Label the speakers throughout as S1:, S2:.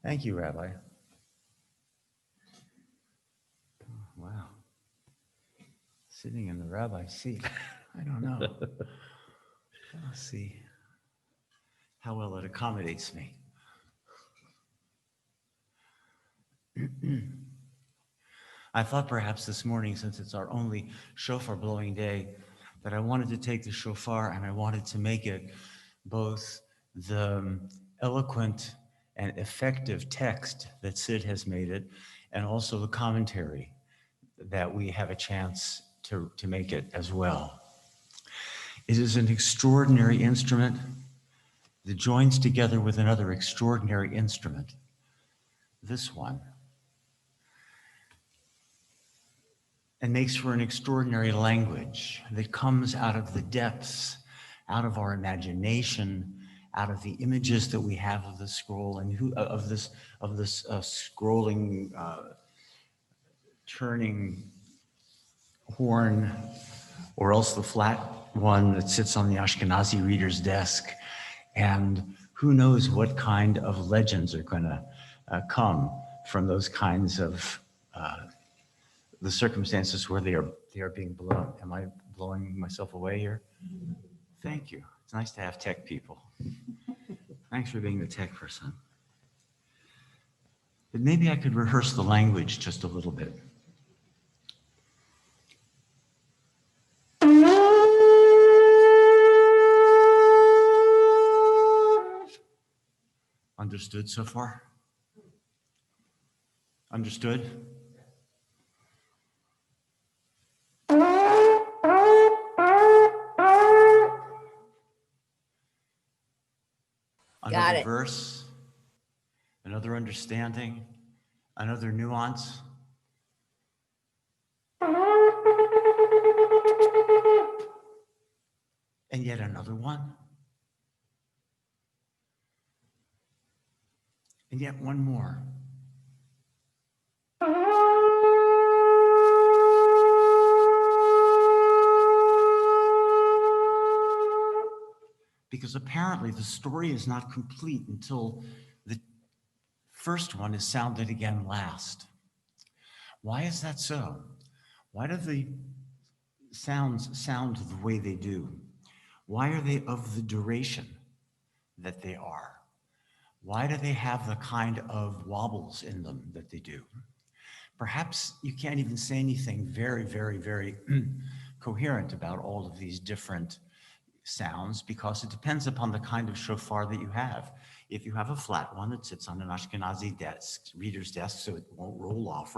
S1: Thank you, Rabbi. Wow. Sitting in the rabbi's seat. I don't know. Let's see how well it accommodates me. I thought perhaps this morning, since it's our only shofar blowing day, that I wanted to take the shofar and I wanted to make it both the eloquent and effective text that Sid has made it, and also the commentary that we have a chance to make it as well. It is an extraordinary instrument that joins together with another extraordinary instrument, this one, and makes for an extraordinary language that comes out of the depths, out of our imagination, out of the images that we have of the scroll and of this scrolling, turning horn, or else the flat one that sits on the Ashkenazi reader's desk. And who knows what kind of legends are going to come from those kinds of the circumstances where they are being blown. Am I blowing myself away here? Thank you. It's nice to have tech people. Thanks for being the tech person. But maybe I could rehearse the language just a little bit. Understood so far? Understood? Another verse, another understanding, another nuance. And yet another one. And yet one more. Because apparently the story is not complete until the first one is sounded again last. Why is that so? Why do the sounds sound the way they do? Why are they of the duration that they are? Why do they have the kind of wobbles in them that they do? Perhaps you can't even say anything very, very, very coherent about all of these different sounds, because it depends upon the kind of shofar that you have. If you have a flat one that sits on an Ashkenazi desk, reader's desk, so it won't roll off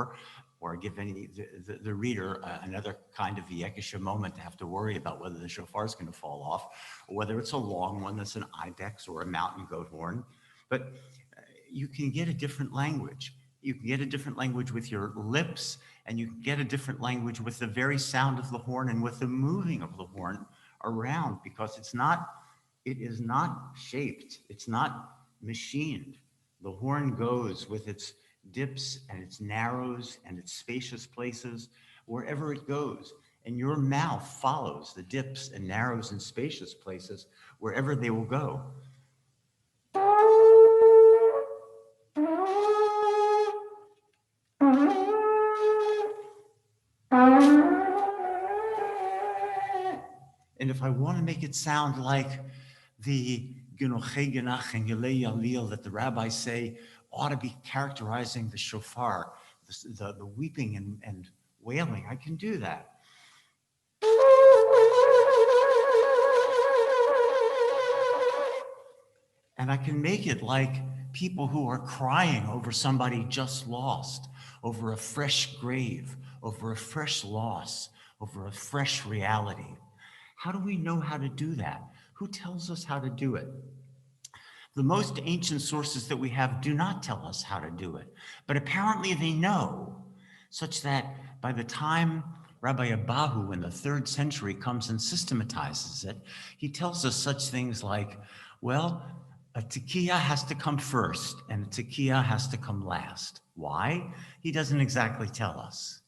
S1: or give the reader another kind of v'yekesha moment to have to worry about whether the shofar is going to fall off, or whether it's a long one that's an ibex or a mountain goat horn. But you can get a different language. You can get a different language with your lips, and you can get a different language with the very sound of the horn and with the moving of the horn around, because it is not shaped, it's not machined. The horn goes with its dips and its narrows and its spacious places wherever it goes, and your mouth follows the dips and narrows and spacious places wherever they will go. And if I want to make it sound like the Genoche Genach and Yelei Yalil that the rabbis say ought to be characterizing the shofar, the weeping and wailing, I can do that. And I can make it like people who are crying over somebody just lost, over a fresh grave, over a fresh loss, over a fresh reality. How do we know how to do that? Who tells us how to do it? The most ancient sources that we have do not tell us how to do it, but apparently they know, such that by the time Rabbi Abahu in the 3rd century comes and systematizes it, he tells us such things like, well, a tekiah has to come first and a tekiah has to come last. Why? He doesn't exactly tell us.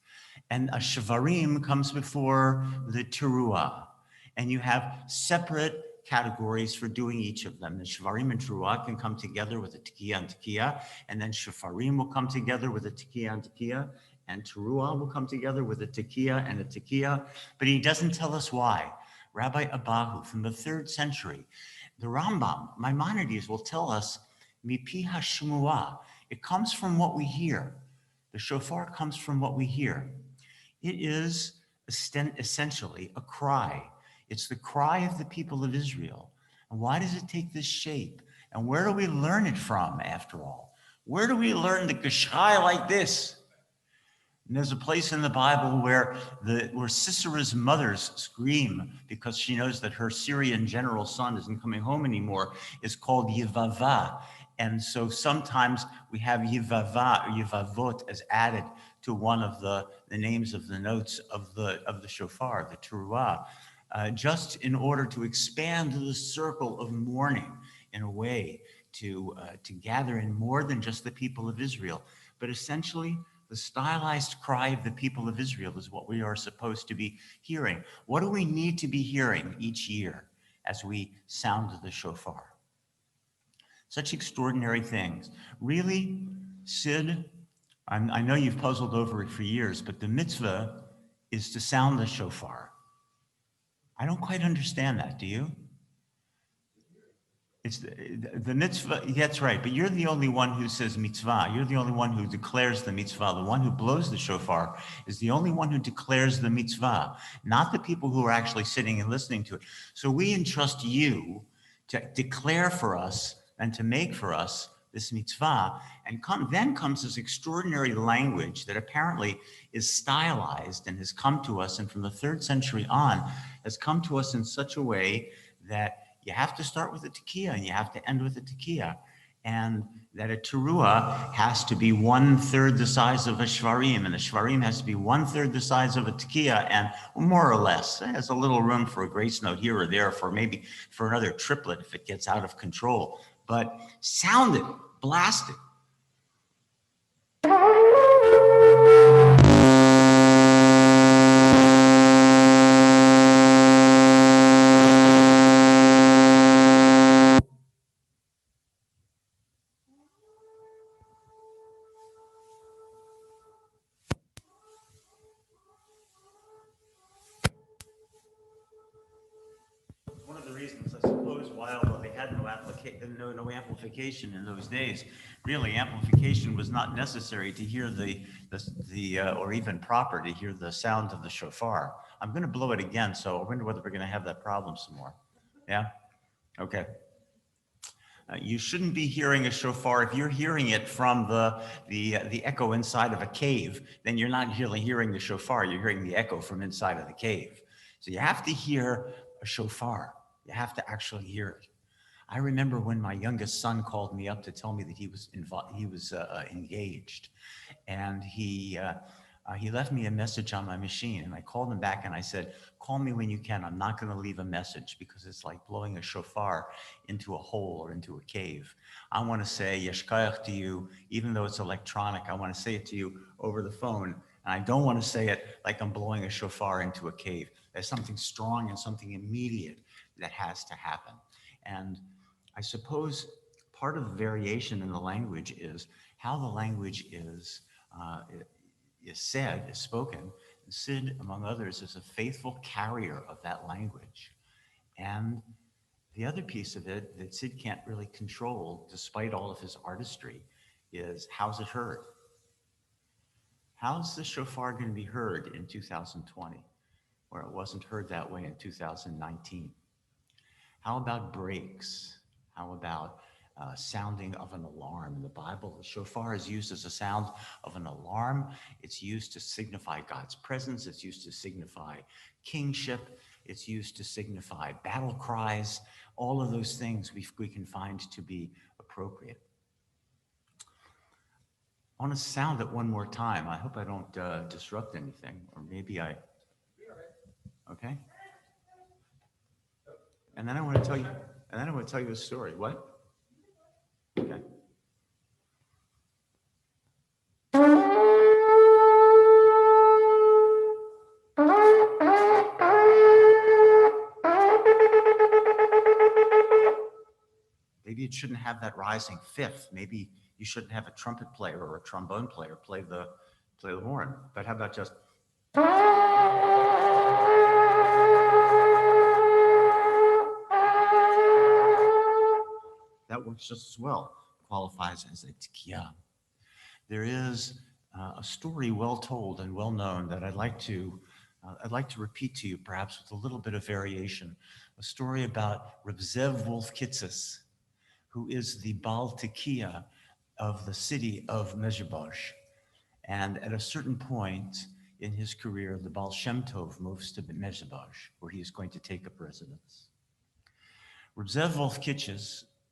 S1: And a shavarim comes before the teruah. And you have separate categories for doing each of them. The Shvarim and Teruah can come together with a Tekiah and Tekiah, and then Shofarim will come together with a Tekiah and Tekiah, and Teruah will come together with a Tekiah and a Tekiah, but he doesn't tell us why. Rabbi Abahu from the 3rd century, the Rambam, Maimonides, will tell us, Mipi HaShmuah, it comes from what we hear. The shofar comes from what we hear. It is essentially a cry. It's the cry of the people of Israel. And why does it take this shape? And where do we learn it from, after all? Where do we learn the geschrei like this? And there's a place in the Bible where Sisera's mothers scream because she knows that her Syrian general's son isn't coming home anymore. It's called Yivavah. And so sometimes we have Yivavah or Yivavot as added to one of the names of the notes of the shofar, the teruah, just in order to expand the circle of mourning in a way to gather in more than just the people of Israel. But essentially, the stylized cry of the people of Israel is what we are supposed to be hearing. What do we need to be hearing each year as we sound the shofar? Such extraordinary things. Really, Sid, I know you've puzzled over it for years, but the mitzvah is to sound the shofar. I don't quite understand that, do you? It's the mitzvah, that's right, but you're the only one who says mitzvah. You're the only one who declares the mitzvah. The one who blows the shofar is the only one who declares the mitzvah, not the people who are actually sitting and listening to it. So we entrust you to declare for us and to make for us this mitzvah, and then comes this extraordinary language that apparently is stylized and has come to us, and from the 3rd century on, has come to us in such a way that you have to start with a tekiah and you have to end with a tekiah, and that a teruah has to be 1/3 the size of a shvarim, and a shvarim has to be 1/3 the size of a tekiah, and more or less. It has a little room for a grace note here or there for maybe for another triplet if it gets out of control. But sound it, blast it. One of the reasons, I suppose, why although they had no amplification in those days, really amplification was not necessary to hear or even proper to hear the sound of the shofar. I'm going to blow it again, so I wonder whether we're going to have that problem some more. Yeah? Okay. You shouldn't be hearing a shofar. If you're hearing it from the echo inside of a cave, then you're not really hearing the shofar. You're hearing the echo from inside of the cave. So you have to hear a shofar. You have to actually hear it. I remember when my youngest son called me up to tell me that he was engaged, and he left me a message on my machine, and I called him back and I said, call me when you can. I'm not going to leave a message because it's like blowing a shofar into a hole or into a cave. I want to say yeshkayach to you, even though it's electronic. I want to say it to you over the phone, and I don't want to say it like I'm blowing a shofar into a cave. There's something strong and something immediate that has to happen. And I suppose part of the variation in the language is how the language is said, is spoken. And Sid, among others, is a faithful carrier of that language. And the other piece of it that Sid can't really control, despite all of his artistry, is how's it heard? How's the shofar going to be heard in 2020, where it wasn't heard that way in 2019? How about breaks? How about sounding of an alarm? In the Bible, the shofar is used as a sound of an alarm. It's used to signify God's presence. It's used to signify kingship. It's used to signify battle cries. All of those things we can find to be appropriate. I want to sound it one more time. I hope I don't disrupt anything, or maybe I. Okay. And then I want to tell you a story. What? Okay. Maybe it shouldn't have that rising fifth. Maybe you shouldn't have a trumpet player or a trombone player play the horn. But how about just that works just as well, qualifies as a tekiah. There is a story well told and well known that I'd like to repeat to you, perhaps with a little bit of variation. A story about Rabbi Zev Wolf, who is the Baal Tekiah of the city of Mezhebosh. And at a certain point in his career, the Baal Shem Tov moves to Mezhebosh, where he is going to take up residence. Rabbi Zev Wolf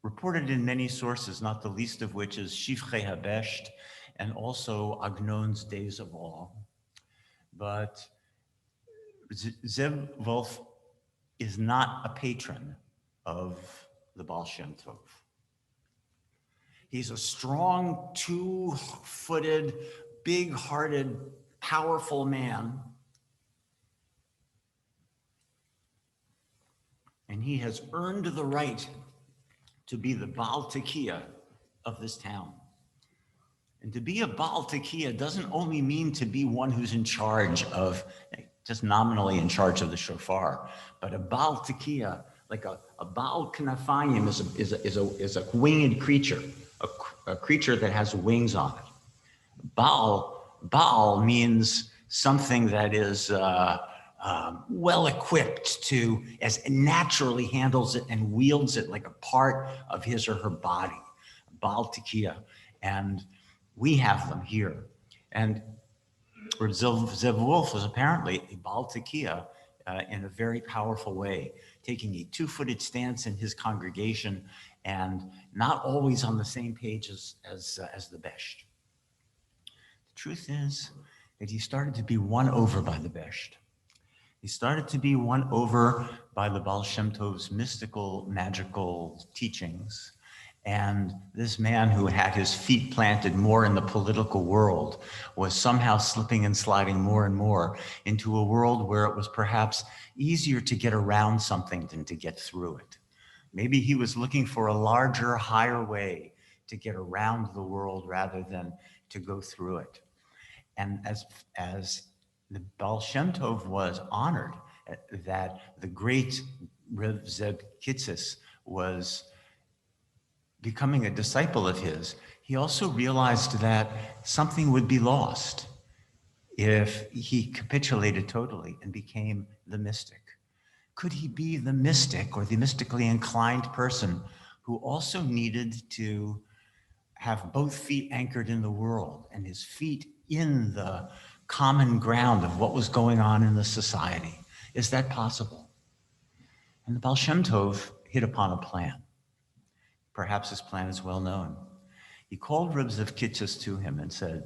S1: reported in many sources, not the least of which is Shifchei Habesht, and also Agnon's Days of Awe. But Zev Wolf is not a patron of the Baal Shem Tov. He's a strong, two-footed, big-hearted, powerful man. And he has earned the right to be the Baal Tekiah of this town. And to be a Baal Tekiah doesn't only mean to be one who's in charge of, just nominally in charge of the shofar, but a Baal Tekiah, like a Baal Kanafayim is a winged creature, a creature that has wings on it. Baal means something that is well equipped to, as naturally handles it and wields it like a part of his or her body, Baal Tekiah. And we have them here. And Zev Wolf was apparently a Baal Tekiah in a very powerful way, taking a two-footed stance in his congregation and not always on the same page as the Besht. The truth is that he started to be won over by the Besht. He started to be won over by the Baal Shem Tov's mystical, magical teachings. And this man who had his feet planted more in the political world was somehow slipping and sliding more and more into a world where it was perhaps easier to get around something than to get through it. Maybe he was looking for a larger, higher way to get around the world rather than to go through it. And as the Baal Shem Tov was honored that the great Rev Zeb Kitzis was becoming a disciple of his, he also realized that something would be lost if he capitulated totally and became the mystic. Could he be the mystic or the mystically inclined person who also needed to have both feet anchored in the world and his feet in the common ground of what was going on in the society? Is that possible? And the Baal Shem Tov hit upon a plan. Perhaps his plan is well known. He called Reb Zev Kitzis to him and said,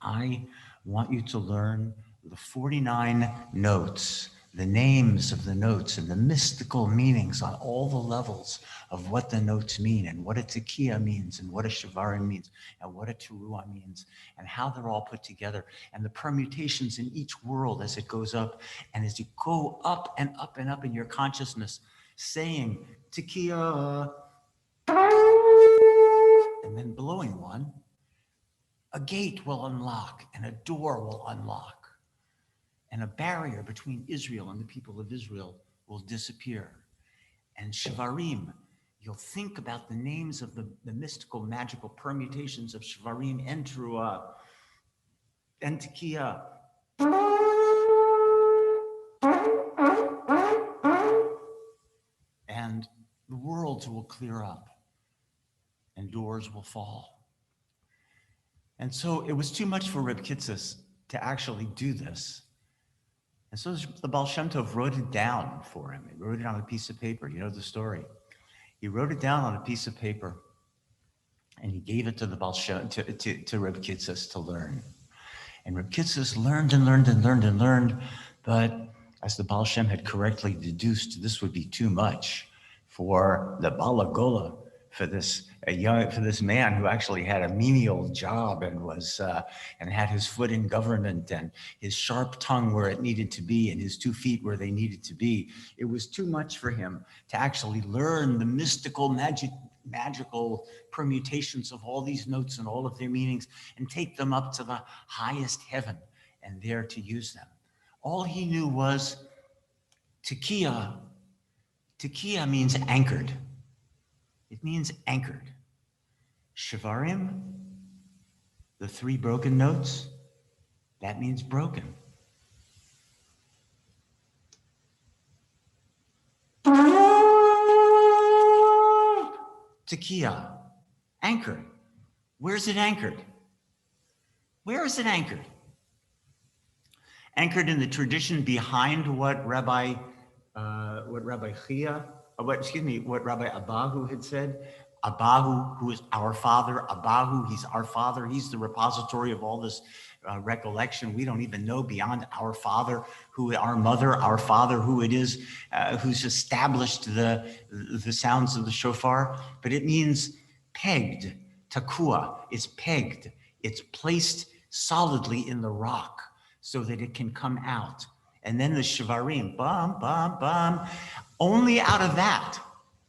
S1: I want you to learn the 49 notes, the names of the notes and the mystical meanings on all the levels of what the notes mean and what a tekiah means and what a shavarim means and what a teruah means and how they're all put together and the permutations in each world as it goes up. And as you go up and up and up in your consciousness, saying tekiah, and then blowing one, a gate will unlock and a door will unlock. And a barrier between Israel and the people of Israel will disappear. And Shavarim, you'll think about the names of the mystical, magical permutations of Shavarim and Teruah and Tekiah. And the worlds will clear up and doors will fall. And so it was too much for Reb Kitzis to actually do this. And so the Baal Shem Tov wrote it down for him. He wrote it on a piece of paper. You know the story. He wrote it down on a piece of paper and he gave it to the Baal Shem, to Reb Kitzis to learn. And Reb Kitzis learned and learned and learned and learned, but as the Baal Shem had correctly deduced, this would be too much for the Baal Agola, for this man who actually had a menial job and was and had his foot in government and his sharp tongue where it needed to be and his 2 feet where they needed to be. It was too much for him to actually learn the mystical magical permutations of all these notes and all of their meanings and take them up to the highest heaven and there to use them. All he knew was tekiah. Tekiah means anchored. It means anchored. Shavarim, the 3 broken notes, that means broken. Tekiah, anchored. Where's it anchored? Where is it anchored? Anchored in the tradition behind what Rabbi Abahu had said. Abahu, who is our father, Abahu, he's our father. He's the repository of all this recollection. We don't even know beyond our father, who our mother, our father, who it is, who's established the sounds of the shofar. But it means pegged. Takua is pegged. It's placed solidly in the rock so that it can come out. And then the shavarim, bum, bum, bum. Only out of that,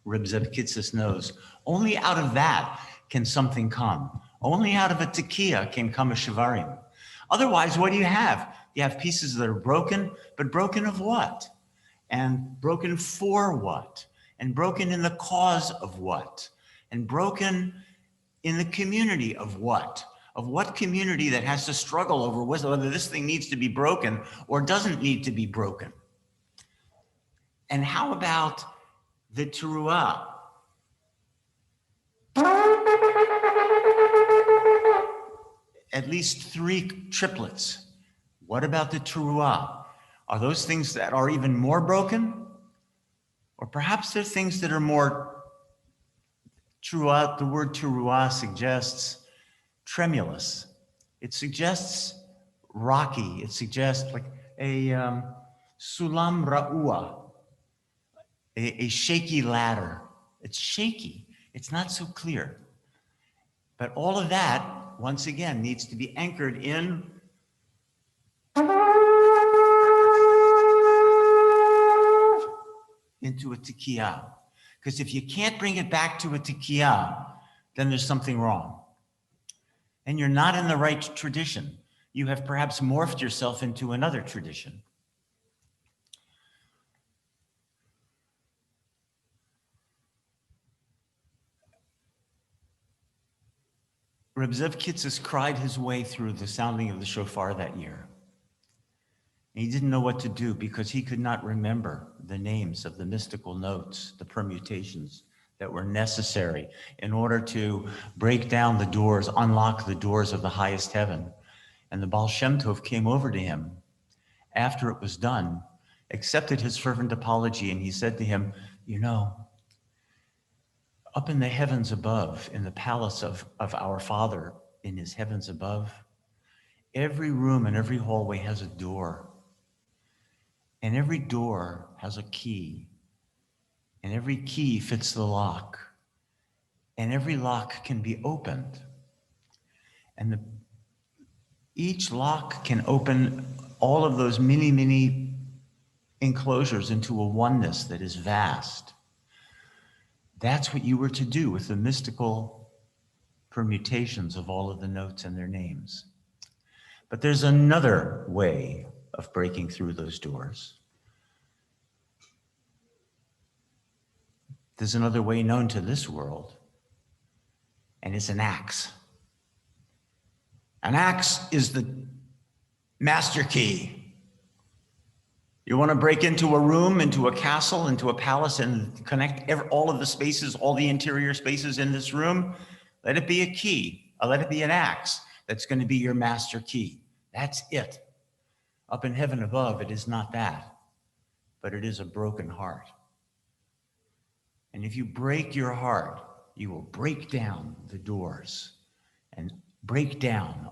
S1: Reb Zev Kitzis knows, only out of that can something come. Only out of a tekiah can come a shavarim. Otherwise, what do you have? You have pieces that are broken, but broken of what? And broken for what? And broken in the cause of what? And broken in the community of what? Of what community that has to struggle over whether this thing needs to be broken or doesn't need to be broken? And how about the teruah? At least 3 triplets. What about the teruah? Are those things that are even more broken? Or perhaps they're things that are more teruah. The word teruah suggests tremulous. It suggests rocky. It suggests like a sulam ra'ua, a shaky ladder. It's shaky. It's not so clear. But all of that, once again, needs to be anchored in into a tekiah. Because if you can't bring it back to a tekiah, then there's something wrong. And you're not in the right tradition. You have perhaps morphed yourself into another tradition. Reb Zev Kitzis cried his way through the sounding of the shofar that year. And he didn't know what to do because he could not remember the names of the mystical notes, the permutations that were necessary in order to break down the doors, unlock the doors of the highest heaven. And the Baal Shem Tov came over to him after it was done, accepted his fervent apology, and he said to him, you know, up in the heavens above, in the palace of our Father, in his heavens above, every room and every hallway has a door. And every door has a key. And every key fits the lock. And every lock can be opened. And each lock can open all of those many, many enclosures into a oneness that is vast. That's what you were to do with the mystical permutations of all of the notes and their names. But there's another way of breaking through those doors. There's another way known to this world, and it's an axe. An axe is the master key. You want to break into a room, into a castle, into a palace, and connect all of the spaces, all the interior spaces in this room? Let it be a key. Let it be an axe that's going to be your master key. That's it. Up in heaven above, it is not that, but it is a broken heart. And if you break your heart, you will break down the doors and break down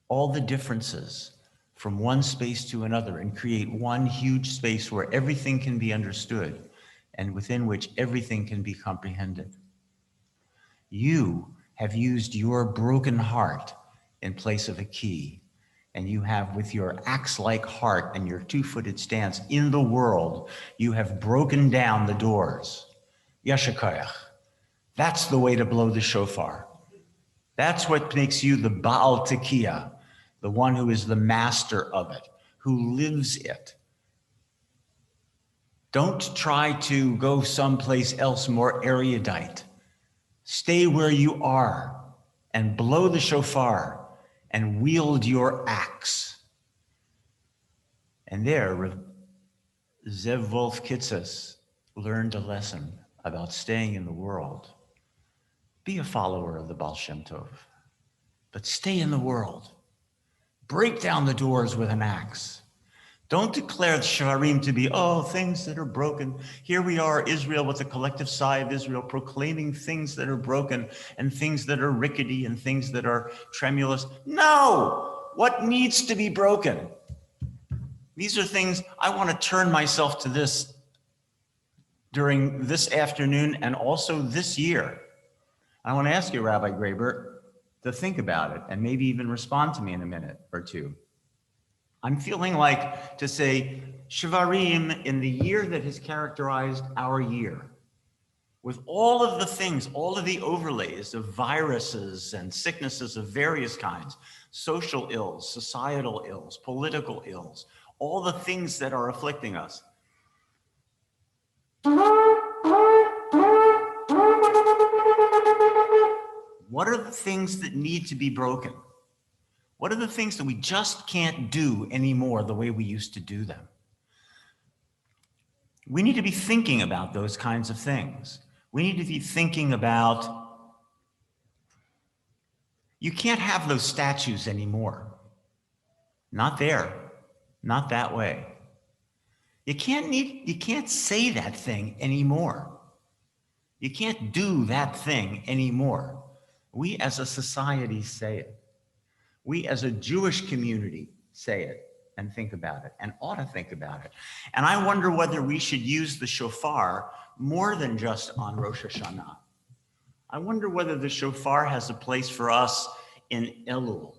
S1: all the differences from one space to another and create one huge space where everything can be understood and within which everything can be comprehended. You have used your broken heart in place of a key. And you have, with your axe-like heart and your two-footed stance in the world, you have broken down the doors. Yashakayach. That's the way to blow the shofar. That's what makes you the Baal Tekiah, the one who is the master of it, who lives it. Don't try to go someplace else more erudite. Stay where you are and blow the shofar and wield your axe. And there, Zev Wolf Kitzes learned a lesson about staying in the world. Be a follower of the Baal Shem Tov, but stay in the world. Break down the doors with an axe. Don't declare the Shvarim to be, things that are broken. Here we are, Israel, with the collective sigh of Israel, proclaiming things that are broken and things that are rickety and things that are tremulous. No! What needs to be broken? These are things, I want to turn myself to this during this afternoon and also this year. I want to ask you, Rabbi Graber, to think about it and maybe even respond to me in a minute or two. I'm feeling like to say Shvarim in the year that has characterized our year, with all of the things, all of the overlays of viruses and sicknesses of various kinds, social ills, societal ills, political ills, all the things that are afflicting us. What are the things that need to be broken? What are the things that we just can't do anymore the way we used to do them? We need to be thinking about those kinds of things. We need to be thinking about, you can't have those statues anymore. Not there, not that way. You can't say that thing anymore. You can't do that thing anymore. We as a society say it. We as a Jewish community say it and think about it and ought to think about it. And I wonder whether we should use the shofar more than just on Rosh Hashanah. I wonder whether the shofar has a place for us in Elul,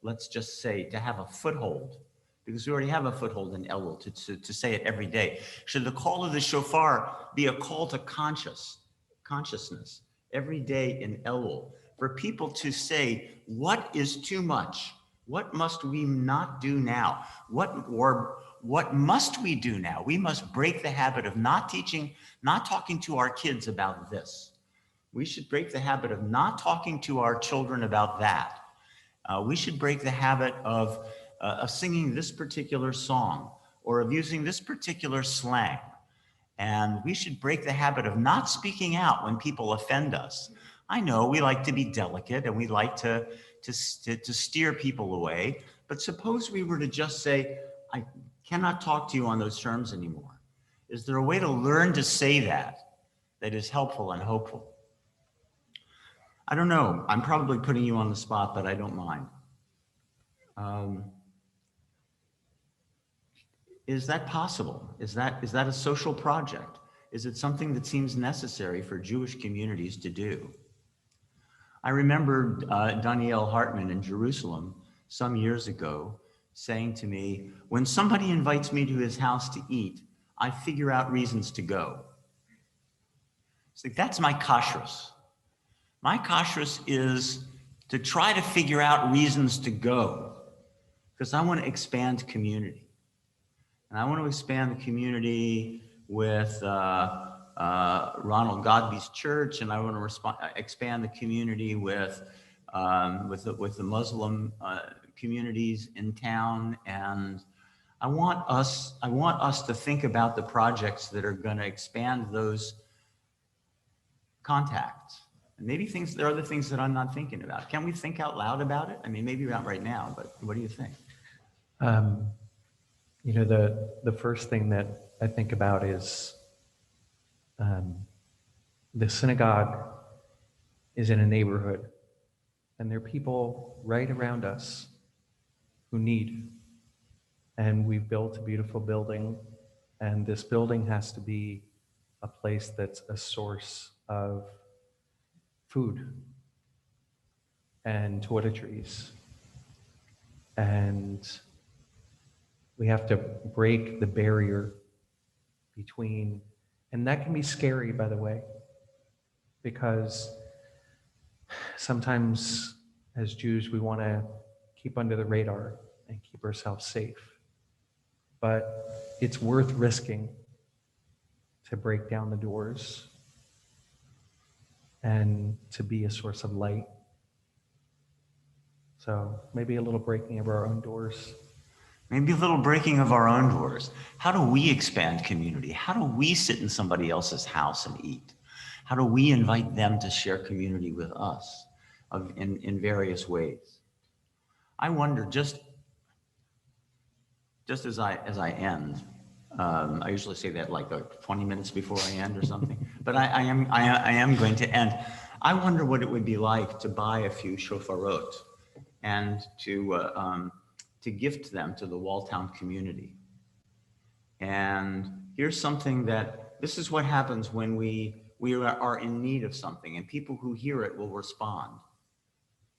S1: let's just say, to have a foothold, because we already have a foothold in Elul to say it every day. Should the call of the shofar be a call to consciousness every day in Elul, for people to say, what is too much? What must we not do now? What must we do now? We must break the habit of not talking to our kids about this. We should break the habit of not talking to our children about that. We should break the habit of singing this particular song or of using this particular slang. And we should break the habit of not speaking out when people offend us. I know we like to be delicate and we like to steer people away, but suppose we were to just say, I cannot talk to you on those terms anymore. Is there a way to learn to say that is helpful and hopeful? I don't know. I'm probably putting you on the spot, but I don't mind. Is that possible? Is that a social project? Is it something that seems necessary for Jewish communities to do? I remember Danielle Hartman in Jerusalem some years ago saying to me, when somebody invites me to his house to eat, I figure out reasons to go. It's like, that's my kashrus. My kashrus is to try to figure out reasons to go, because I want to expand community. And I want to expand the community with Ronald Godby's church, and I want to expand the community with the Muslim communities in town. And I want us to think about the projects that are going to expand those contacts. And maybe there are other things that I'm not thinking about. Can we think out loud about it? I mean, maybe not right now, but what do you think?
S2: You know, the first thing that I think about is the synagogue is in a neighborhood, and there are people right around us who need. And we've built a beautiful building, and this building has to be a place that's a source of food and toiletries. And we have to break the barrier between, and that can be scary, by the way, because sometimes as Jews, we want to keep under the radar and keep ourselves safe. But it's worth risking to break down the doors and to be a source of light. So maybe a little breaking of our own doors.
S1: Maybe a little breaking of our own doors. How do we expand community? How do we sit in somebody else's house and eat? How do we invite them to share community with us in various ways? I wonder, just as I end, I usually say that like 20 minutes before I end or something, but I am going to end. I wonder what it would be like to buy a few shofarot and to gift them to the Walltown community. And here's something this is what happens when we are in need of something, and people who hear it will respond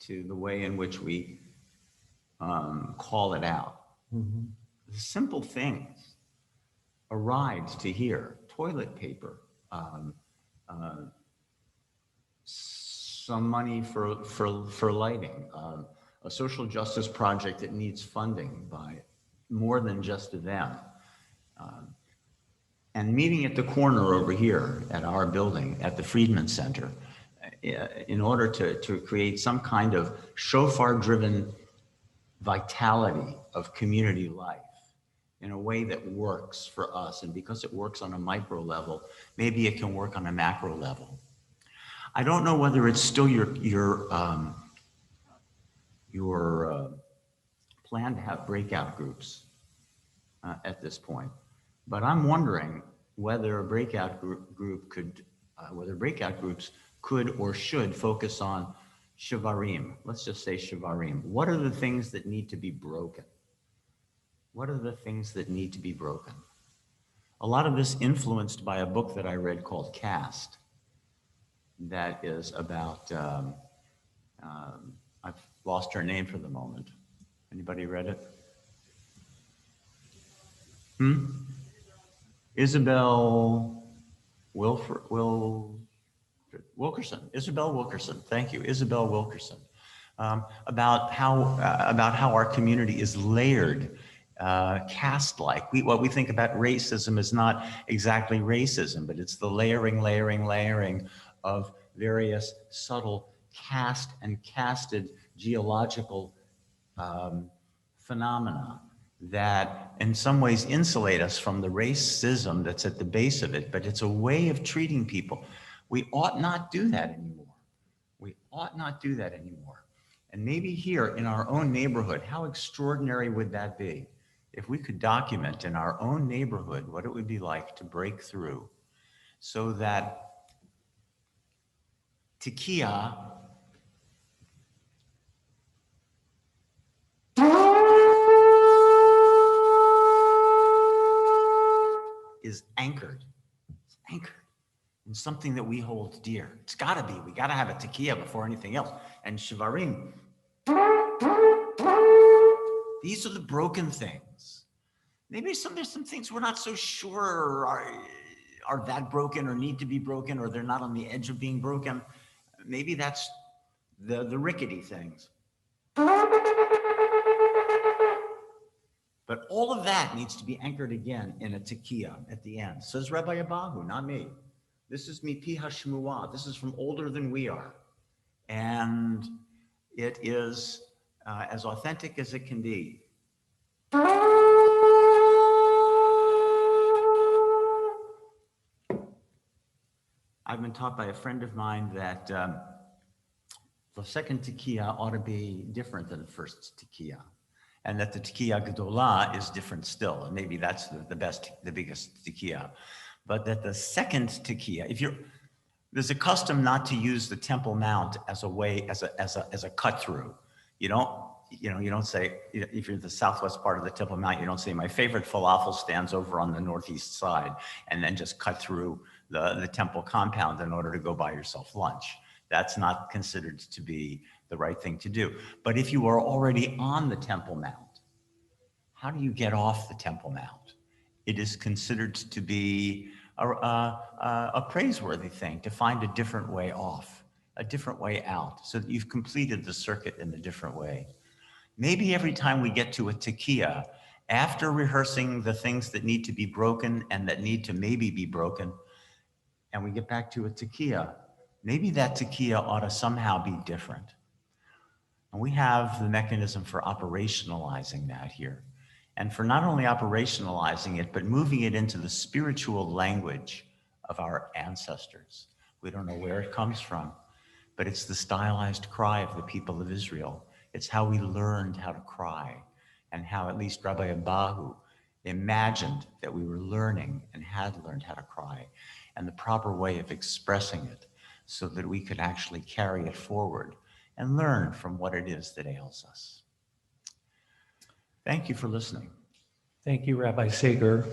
S1: to the way in which we call it out.
S2: Mm-hmm.
S1: The simple things, a ride to here, toilet paper, some money for lighting, a social justice project that needs funding by more than just them. And meeting at the corner over here at our building, at the Friedman Center, in order to create some kind of shofar-driven vitality of community life in a way that works for us. And because it works on a micro level, maybe it can work on a macro level. I don't know whether it's still your plan to have breakout groups at this point, but I'm wondering whether a breakout group could, whether breakout groups could or should focus on shavarim. Let's just say shavarim. What are the things that need to be broken? What are the things that need to be broken? A lot of this influenced by a book that I read called Caste, that is about, I've lost her name for the moment. Anybody read it? Isabel Wilkerson. Isabel Wilkerson. Thank you, Isabel Wilkerson. About how our community is layered, caste-like. What we think about racism is not exactly racism, but it's the layering of various subtle caste and casted geological phenomena that in some ways insulate us from the racism that's at the base of it, but it's a way of treating people. We ought not do that anymore. We ought not do that anymore. And maybe here in our own neighborhood, how extraordinary would that be if we could document in our own neighborhood what it would be like to break through so that tekiah is anchored. It's anchored in something that we hold dear. It's got to be. We got to have a tekiah before anything else. And shavarim, these are the broken things. Maybe there's some things we're not so sure are that broken or need to be broken, or they're not on the edge of being broken. Maybe that's the rickety things. But all of that needs to be anchored again in a tekiah at the end. Says Rabbi Abahu, not me. This is mipi hashmuah. This is from older than we are. And it is as authentic as it can be. I've been taught by a friend of mine that the second tekiah ought to be different than the first tekiah, and that the tekiah gedolah is different still, and maybe that's the biggest tekiah, but that the second tekiah, there's a custom not to use the Temple Mount as a cut through. You don't say, if you're in the southwest part of the Temple Mount, you don't say, my favorite falafel stands over on the northeast side, and then just cut through the temple compound in order to go buy yourself lunch. That's not considered to be the right thing to do. But if you are already on the Temple Mount, how do you get off the Temple Mount? It is considered to be a praiseworthy thing to find a different way off, a different way out, so that you've completed the circuit in a different way. Maybe every time we get to a tekiah, after rehearsing the things that need to be broken and that need to maybe be broken, and we get back to a tekiah, maybe that tekiah ought to somehow be different. And we have the mechanism for operationalizing that here. And for not only operationalizing it, but moving it into the spiritual language of our ancestors. We don't know where it comes from, but it's the stylized cry of the people of Israel. It's how we learned how to cry, and how at least Rabbi Abahu imagined that we were learning and had learned how to cry, and the proper way of expressing it so that we could actually carry it forward and learn from what it is that ails us. Thank you for listening.
S2: Thank you, Rabbi Sager.